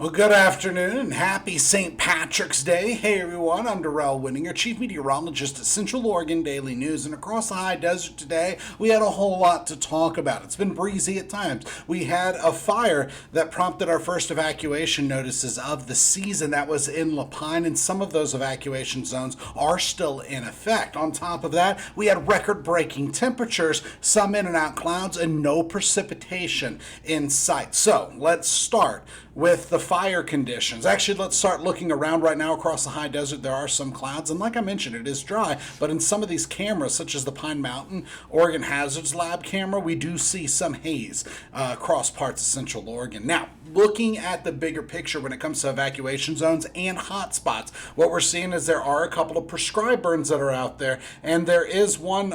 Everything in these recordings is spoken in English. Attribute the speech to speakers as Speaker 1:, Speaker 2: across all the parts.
Speaker 1: Well, good afternoon and happy St. Patrick's Day. Hey everyone, I'm Darrell Winninger, Chief Meteorologist at Central Oregon Daily News. And across the high desert today, we had a whole lot to talk about. It's been breezy at times. We had a fire that prompted our first evacuation notices of the season. That was in La Pine, and some of those evacuation zones are still in effect. On top of that, we had record-breaking temperatures, some in and out clouds, and no precipitation in sight. So let's start with the fire conditions. Actually, let's start looking around right now across the high desert. There are some clouds, and like I mentioned, it is dry, but in some of these cameras, such as the Pine Mountain Oregon Hazards Lab camera, we do see some haze across parts of Central Oregon. Now, looking at the bigger picture when it comes to evacuation zones and hot spots, what we're seeing is there are a couple of prescribed burns that are out there, and there is one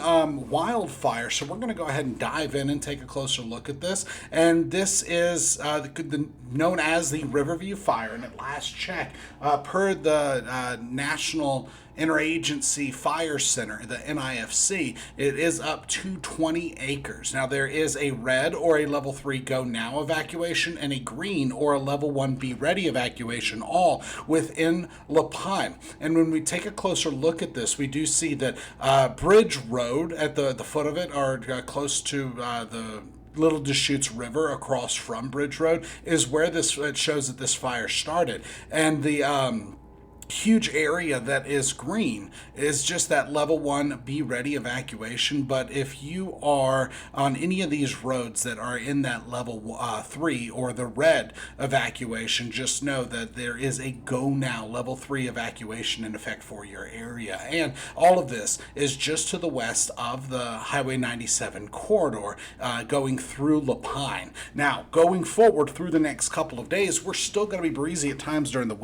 Speaker 1: wildfire. So we're going to go ahead and dive in and take a closer look at this. And this is known as the Riverview Fire. And at last check, per the National Interagency Fire Center, the NIFC, it is up to 20 acres. Now, there is a red or a level 3 go now evacuation and a green or a level 1 be ready evacuation, all within La Pine. And when we take a closer look at this, we do see that Bridge Road at the foot of it, are close to the Little Deschutes River across from Bridge Road, is where it shows that this fire started. And the huge area that is green is just that level 1 be ready evacuation. But if you are on any of these roads that are in that level 3 or the red evacuation, just know that there is a go now level 3 evacuation in effect for your area. And all of this is just to the west of the Highway 97 corridor going through La Pine. Now, going forward through the next couple of days, we're still going to be breezy at times during the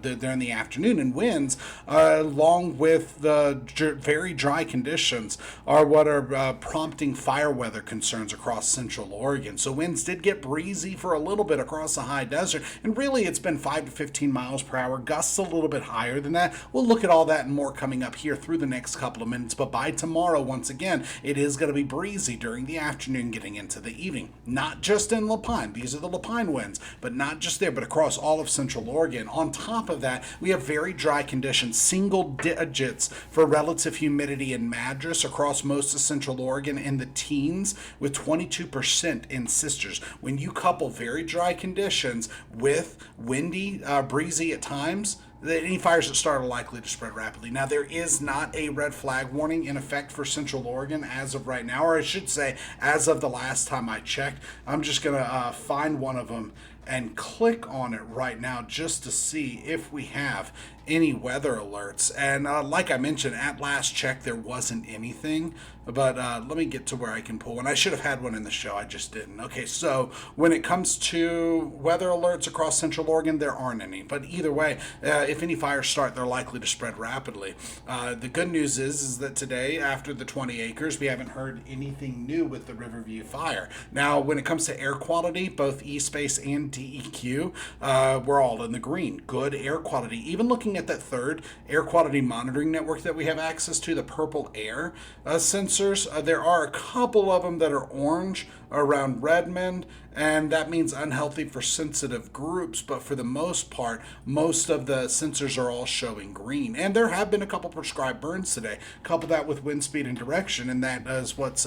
Speaker 1: during the afternoon, and winds along with the very dry conditions are what are prompting fire weather concerns across Central Oregon. So winds did get breezy for a little bit across the high desert, and really it's been 5 to 15 miles per hour, gusts a little bit higher than that. We'll look at all that and more coming up here through the next couple of minutes, but by tomorrow, once again, it is going to be breezy during the afternoon getting into the evening. Not just in La Pine, these are the La Pine winds, but not just there, but across all of Central Oregon. On top of that, we have very dry conditions, single digits for relative humidity in Madras across most of Central Oregon, in the teens with 22% in Sisters. When you couple very dry conditions with windy, breezy at times, any fires that start are likely to spread rapidly. Now, there is not a red flag warning in effect for Central Oregon as of right now, or I should say, as of the last time I checked. I'm just going to find one of them and click on it right now just to see if we have any weather alerts. And like I mentioned, at last check, there wasn't anything. But let me get to where I can pull one. I should have had one in the show. I just didn't. Okay, so when it comes to weather alerts across Central Oregon, there aren't any. But either way, if any fires start, they're likely to spread rapidly. The good news is that today, after the 20 acres, we haven't heard anything new with the Riverview Fire. Now, when it comes to air quality, both eSpace and DEQ, we're all in the green. Good air quality. Even looking at that third air quality monitoring network that we have access to, the Purple Air sensors, there are a couple of them that are orange around Redmond, and that means unhealthy for sensitive groups. But for the most part, most of the sensors are all showing green. And there have been a couple prescribed burns today. Couple that with wind speed and direction, and that is what's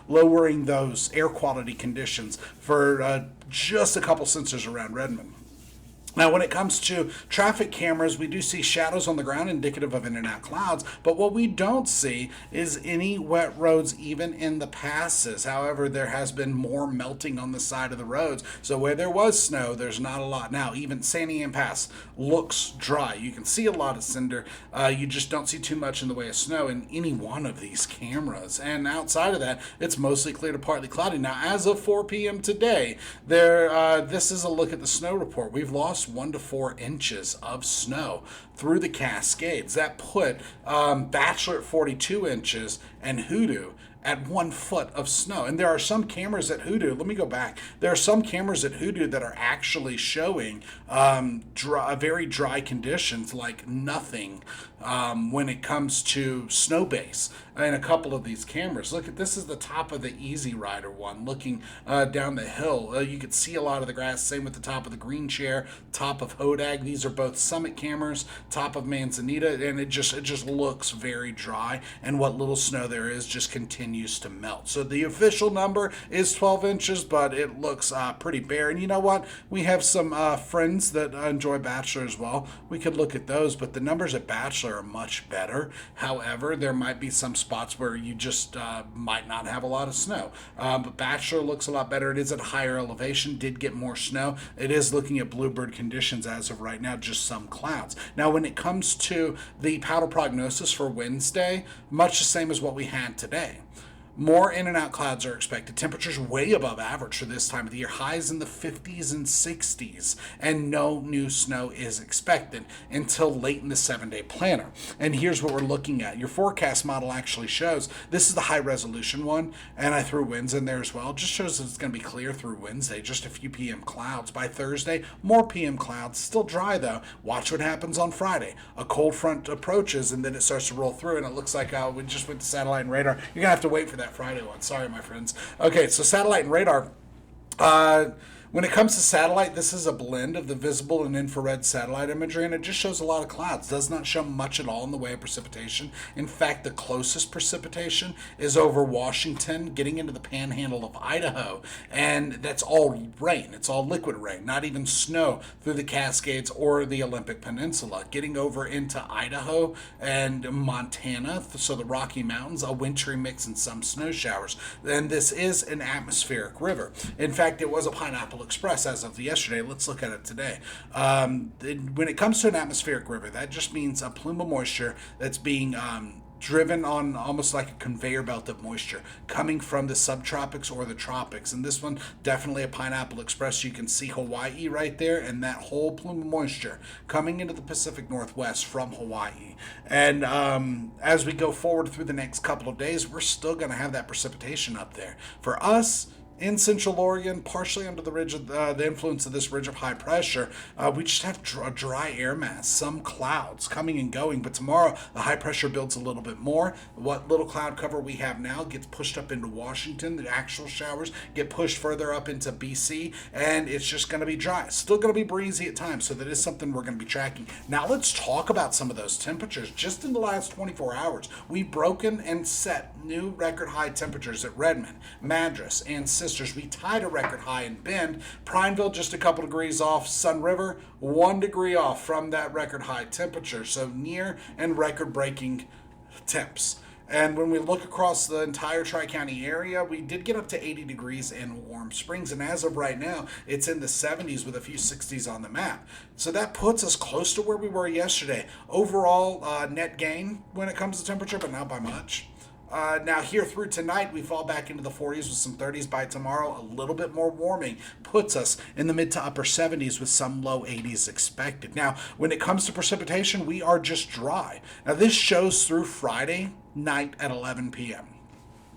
Speaker 1: lowering those air quality conditions for just a couple sensors around Redmond. Now, when it comes to traffic cameras, we do see shadows on the ground indicative of in and out clouds, but what we don't see is any wet roads even in the passes. However, there has been more melting on the side of the roads, so where there was snow, there's not a lot now. Even Santiam Pass looks dry. You can see a lot of cinder. You just don't see too much in the way of snow in any one of these cameras. And outside of that, it's mostly clear to partly cloudy. Now, as of 4 p.m. today, this is a look at the snow report. We've lost 1 to 4 inches of snow through the Cascades. That put Bachelor at 42 inches and Hoodoo at 1 foot of snow. And there are some cameras at Hoodoo. Let me go back. There are some cameras at Hoodoo that are actually showing very dry conditions, like nothing when it comes to snow base in a couple of these cameras. Look at this, is the top of the Easy Rider one, looking down the hill. You could see a lot of the grass. Same with the top of the Green Chair, top of Hodag. These are both summit cameras, top of Manzanita, and it just looks very dry. And what little snow there is just continues to melt. So the official number is 12 inches, but it looks pretty bare. And you know what? We have some friends that enjoy Bachelor as well. We could look at those, but the numbers at Bachelor are much better. However, there might be some spots where you just might not have a lot of snow. But Bachelor looks a lot better. It is at higher elevation, did get more snow. It is looking at bluebird conditions as of right now, just some clouds. Now, when it comes to the powder prognosis for Wednesday, much the same as what we had today. More in and out clouds are expected. Temperatures way above average for this time of the year. Highs in the 50s and 60s. And no new snow is expected until late in the 7-day planner. And here's what we're looking at. Your forecast model actually shows, this is the high resolution one, and I threw winds in there as well. It just shows that it's going to be clear through Wednesday. Just a few PM clouds. By Thursday, more PM clouds. Still dry though. Watch what happens on Friday. A cold front approaches and then it starts to roll through, and it looks like we just went to satellite and radar. You're going to have to wait for that Friday one. Sorry, my friends. Okay, so satellite and radar. When it comes to satellite, this is a blend of the visible and infrared satellite imagery, and it just shows a lot of clouds. Does not show much at all in the way of precipitation. In fact, the closest precipitation is over Washington, getting into the panhandle of Idaho, and that's all rain. It's all liquid rain, not even snow through the Cascades or the Olympic Peninsula. Getting over into Idaho and Montana, so the Rocky Mountains, a wintry mix and some snow showers. And this is an atmospheric river. In fact, it was a Pineapple Express as of yesterday. Let's look at it today. When it comes to an atmospheric river, that just means a plume of moisture that's being driven on almost like a conveyor belt of moisture coming from the subtropics or the tropics. And this one, definitely a Pineapple Express. You can see Hawaii right there, and that whole plume of moisture coming into the Pacific Northwest from Hawaii. And as we go forward through the next couple of days, we're still going to have that precipitation up there. For us, in Central Oregon, partially under the ridge of the influence of this ridge of high pressure, we just have a dry air mass, some clouds coming and going. But tomorrow, the high pressure builds a little bit more. What little cloud cover we have now gets pushed up into Washington. The actual showers get pushed further up into BC, and it's just going to be dry. Still going to be breezy at times, so that is something we're going to be tracking. Now let's talk about some of those temperatures. Just in the last 24 hours, we've broken and set new record high temperatures at Redmond, Madras, and Sisters. We tied a record high in Bend. Prineville just a couple degrees off. Sun River 1 degree off from that record high temperature. So near and record breaking temps. And when we look across the entire Tri-County area, we did get up to 80 degrees in Warm Springs. And as of right now, it's in the 70s with a few 60s on the map. So that puts us close to where we were yesterday. Overall, net gain when it comes to temperature, but not by much. Now here through tonight, we fall back into the 40s with some 30s by tomorrow. A little bit more warming puts us in the mid to upper 70s with some low 80s expected. Now, when it comes to precipitation, we are just dry. Now, this shows through Friday night at 11 p.m.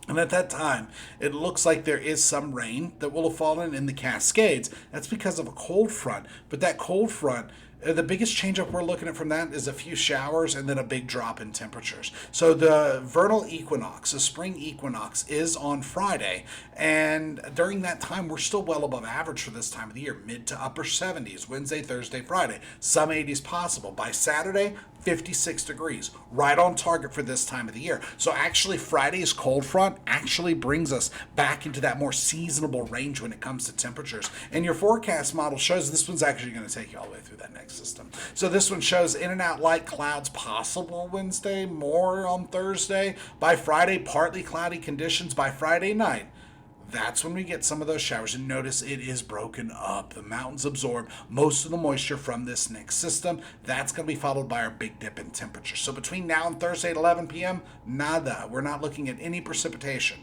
Speaker 1: And at that time, it looks like there is some rain that will have fallen in the Cascades. That's because of a cold front. But that cold front, the biggest change up we're looking at from that is a few showers and then a big drop in temperatures. So the vernal equinox, the spring equinox, is on Friday. And during that time, we're still well above average for this time of the year. Mid to upper 70s, Wednesday, Thursday, Friday. Some 80s possible. By Saturday, 56 degrees. Right on target for this time of the year. So actually, Friday's cold front actually brings us back into that more seasonable range when it comes to temperatures. And your forecast model shows this one's actually going to take you all the way through that next system. So this one shows in and out light clouds possible Wednesday, more on Thursday. By Friday, partly cloudy conditions. By Friday night, that's when we get some of those showers. And notice it is broken up. The mountains absorb most of the moisture from this next system. That's going to be followed by our big dip in temperature. So between now and Thursday at 11 p.m., nada. We're not looking at any precipitation.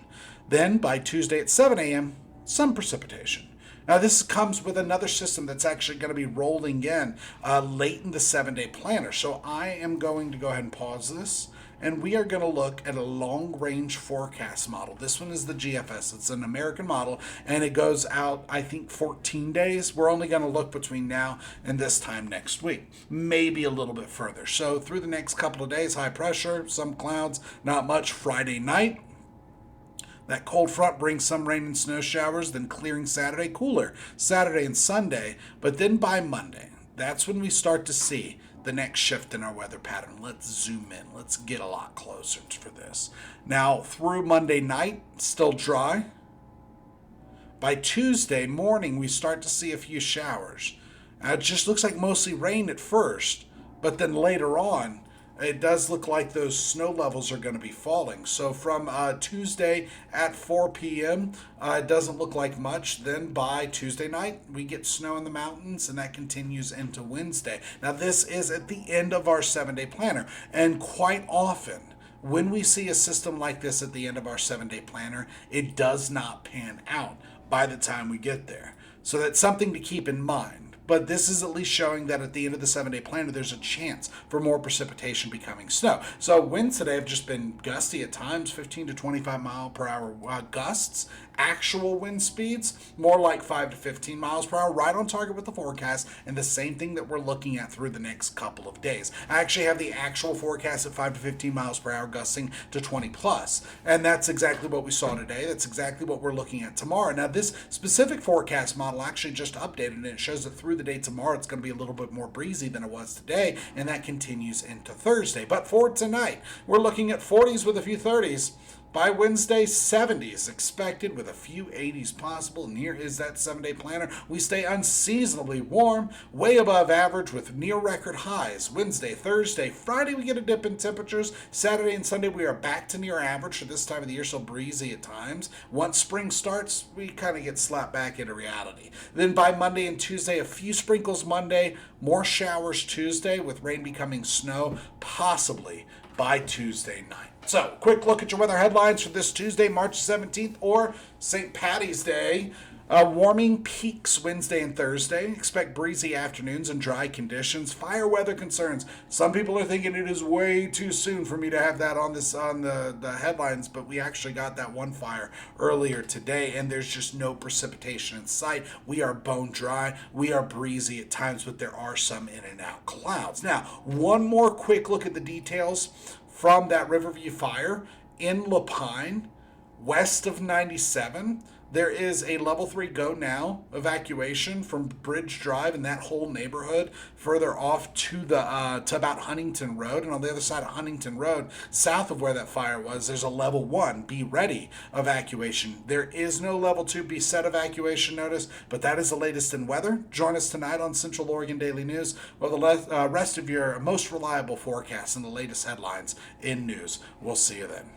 Speaker 1: Then by Tuesday at 7 a.m., some precipitation. Now, this comes with another system that's actually going to be rolling in late in the 7-day planner. So I am going to go ahead and pause this and we are going to look at a long-range forecast model. This one is the GFS. It's an American model, and it goes out, I think, 14 days. We're only going to look between now and this time next week, maybe a little bit further. So through the next couple of days, high pressure, some clouds, not much. Friday night, that cold front brings some rain and snow showers, then clearing Saturday, cooler Saturday and Sunday. But then by Monday, that's when we start to see the next shift in our weather pattern. Let's zoom in. Let's get a lot closer for this. Now, through Monday night, still dry. By Tuesday morning, we start to see a few showers. It just looks like mostly rain at first, but then later on, it does look like those snow levels are going to be falling. So from Tuesday at 4 p.m., it doesn't look like much. Then by Tuesday night, we get snow in the mountains, and that continues into Wednesday. Now, this is at the end of our 7-day planner. And quite often, when we see a system like this at the end of our 7-day planner, it does not pan out by the time we get there. So that's something to keep in mind. But this is at least showing that at the end of the 7-day planner, there's a chance for more precipitation becoming snow. So winds today have just been gusty at times, 15 to 25 mile per hour gusts. Actual wind speeds, more like 5 to 15 miles per hour, right on target with the forecast, and the same thing that we're looking at through the next couple of days. I actually have the actual forecast at 5 to 15 miles per hour, gusting to 20 plus, and that's exactly what we saw today. That's exactly what we're looking at tomorrow. Now, this specific forecast model actually just updated, and it shows that through the day tomorrow, it's going to be a little bit more breezy than it was today, and that continues into Thursday. But for tonight, we're looking at 40s with a few 30s. By Wednesday, 70s expected with a few 80s possible. And here is that 7-day planner. We stay unseasonably warm, way above average with near record highs. Wednesday, Thursday, Friday, we get a dip in temperatures. Saturday and Sunday, we are back to near average for this time of the year, so breezy at times. Once spring starts, we kind of get slapped back into reality. Then by Monday and Tuesday, a few sprinkles Monday, more showers Tuesday with rain becoming snow, possibly by Tuesday night. So, quick look at your weather headlines for this Tuesday, March 17th, or St. Patty's Day. Warming peaks Wednesday and Thursday. Expect breezy afternoons and dry conditions. Fire weather concerns. Some people are thinking it is way too soon for me to have that on the headlines, but we actually got that one fire earlier today, and there's just no precipitation in sight. We are bone dry. We are breezy at times, but there are some in and out clouds. Now, one more quick look at the details from that Riverview Fire in Lapine, west of 97. There is a level 3 go now evacuation from Bridge Drive and that whole neighborhood further off to about Huntington Road. And on the other side of Huntington Road, south of where that fire was, there's a level 1 be ready evacuation. There is no level 2 be set evacuation notice, but that is the latest in weather. Join us tonight on Central Oregon Daily News for the rest of your most reliable forecasts and the latest headlines in news. We'll see you then.